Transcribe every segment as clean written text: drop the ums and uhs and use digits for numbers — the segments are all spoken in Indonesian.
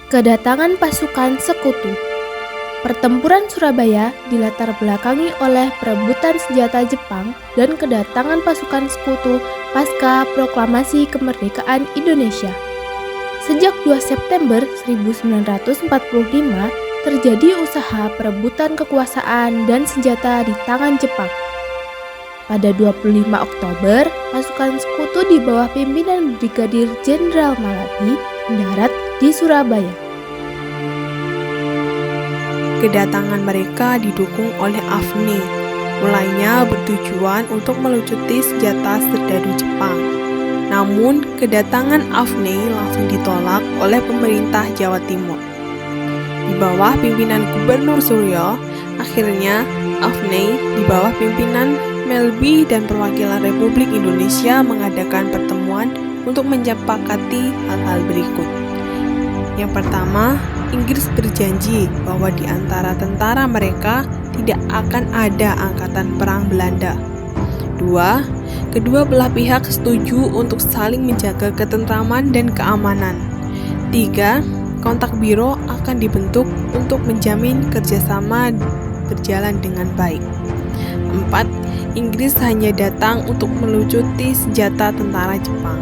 Kedatangan pasukan sekutu. Pertempuran Surabaya dilatar belakangi oleh perebutan senjata Jepang dan kedatangan pasukan sekutu pasca proklamasi kemerdekaan Indonesia. Sejak 2 September 1945 terjadi usaha perebutan kekuasaan dan senjata di tangan Jepang. Pada 25 Oktober, pasukan sekutu di bawah pimpinan Brigadir Jenderal Malabi mendarat di Surabaya. Kedatangan mereka didukung oleh AFNI, mulainya bertujuan untuk melucuti senjata serdadu Jepang. Namun, kedatangan AFNI langsung ditolak oleh pemerintah Jawa Timur. Di bawah pimpinan Gubernur Suryo, akhirnya AFNI di bawah pimpinan Melby dan perwakilan Republik Indonesia mengadakan pertemuan untuk menyepakati hal-hal berikut. Yang pertama, Inggris berjanji bahwa di antara tentara mereka tidak akan ada angkatan perang Belanda. 2. Kedua belah pihak setuju untuk saling menjaga ketentraman dan keamanan. 3. Kontak biro akan dibentuk untuk menjamin kerjasama berjalan dengan baik. 4. Inggris hanya datang untuk melucuti senjata tentara Jepang.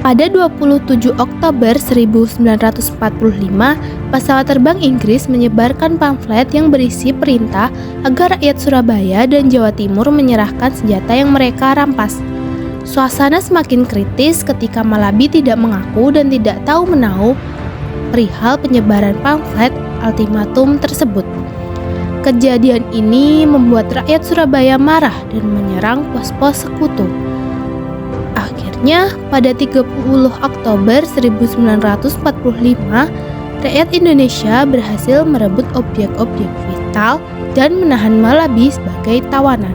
Pada 27 Oktober 1945, pesawat terbang Inggris menyebarkan pamflet yang berisi perintah agar rakyat Surabaya dan Jawa Timur menyerahkan senjata yang mereka rampas. Suasana semakin kritis ketika Malabi tidak mengaku dan tidak tahu menahu perihal penyebaran pamflet ultimatum tersebut. Kejadian ini membuat rakyat Surabaya marah dan menyerang pos-pos sekutu. Akhirnya, pada 30 Oktober 1945, rakyat Indonesia berhasil merebut objek-objek vital dan menahan Malabi sebagai tawanan.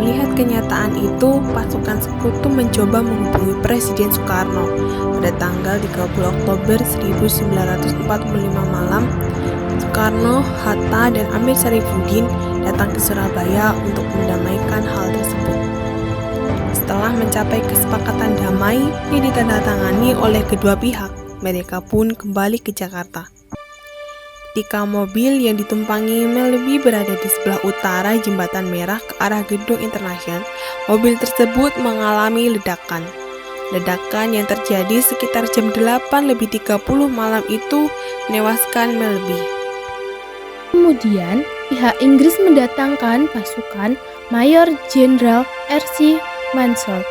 Melihat kenyataan itu, pasukan sekutu mencoba menghubungi Presiden Soekarno. Pada tanggal 30 Oktober 1945 malam, Soekarno, Hatta, dan Amir Syarifuddin datang ke Surabaya untuk mendamaikan hal tersebut. Setelah mencapai kesepakatan damai yang ditandatangani oleh kedua pihak, mereka pun kembali ke Jakarta. Ketika mobil yang ditumpangi Melby berada di sebelah utara Jembatan Merah ke arah Gedung Internasional, mobil tersebut mengalami ledakan. Ledakan yang terjadi sekitar jam 8:30 malam itu menewaskan Melby. Kemudian, pihak Inggris mendatangkan pasukan Mayor Jenderal R.C. Mansell.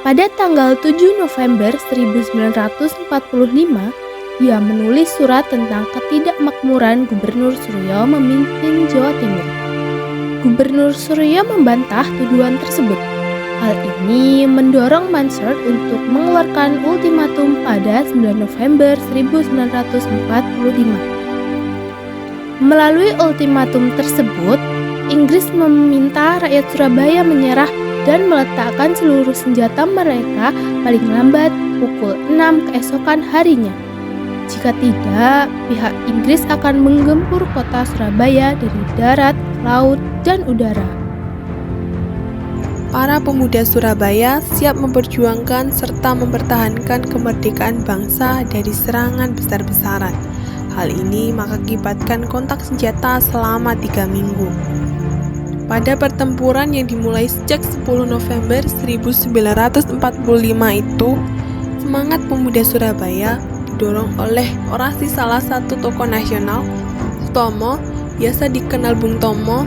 Pada tanggal 7 November 1945, dia menulis surat tentang ketidakmakmuran Gubernur Suryo memimpin Jawa Timur. Gubernur Suryo membantah tuduhan tersebut. Hal ini mendorong Mansell untuk mengeluarkan ultimatum pada 9 November 1945. Melalui ultimatum tersebut, Inggris meminta rakyat Surabaya menyerah dan meletakkan seluruh senjata mereka paling lambat pukul 6 keesokan harinya. Jika tidak, pihak Inggris akan menggempur kota Surabaya dari darat, laut, dan udara. Para pemuda Surabaya siap memperjuangkan serta mempertahankan kemerdekaan bangsa dari serangan besar-besaran. Hal ini mengakibatkan kontak senjata selama 3 minggu. Pada pertempuran yang dimulai sejak 10 November 1945 itu, semangat pemuda Surabaya didorong oleh orasi salah satu tokoh nasional, Sutomo, biasa dikenal Bung Tomo,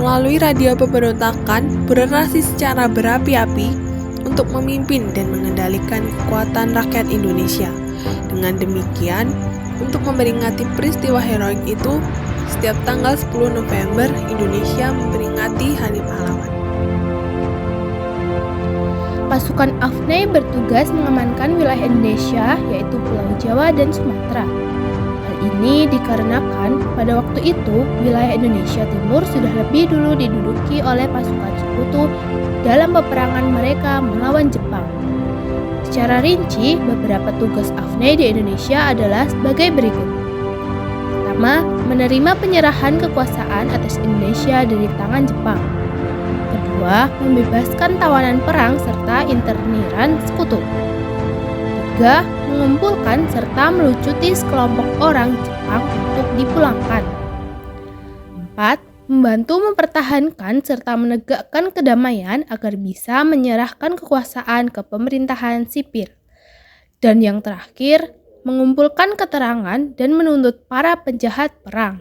melalui radio pemberontakan berorasi secara berapi-api untuk memimpin dan mengendalikan kekuatan rakyat Indonesia. Dengan demikian, untuk memperingati peristiwa heroik itu, Setiap tanggal 10 November, Indonesia memperingati Hari Pahlawan. Pasukan AFNI bertugas mengamankan wilayah Indonesia, yaitu Pulau Jawa dan Sumatera. Hal ini dikarenakan pada waktu itu wilayah Indonesia Timur sudah lebih dulu diduduki oleh pasukan sekutu dalam peperangan mereka melawan Jepang. Secara rinci, beberapa tugas AFNI di Indonesia adalah sebagai berikut. Pertama, menerima penyerahan kekuasaan atas Indonesia dari tangan Jepang. Kedua, membebaskan tawanan perang serta interniran sekutu. Tiga, mengumpulkan serta melucuti sekelompok orang Jepang untuk dipulangkan. Empat, membantu mempertahankan serta menegakkan kedamaian agar bisa menyerahkan kekuasaan ke pemerintahan sipil. Dan yang terakhir, mengumpulkan keterangan dan menuntut para penjahat perang.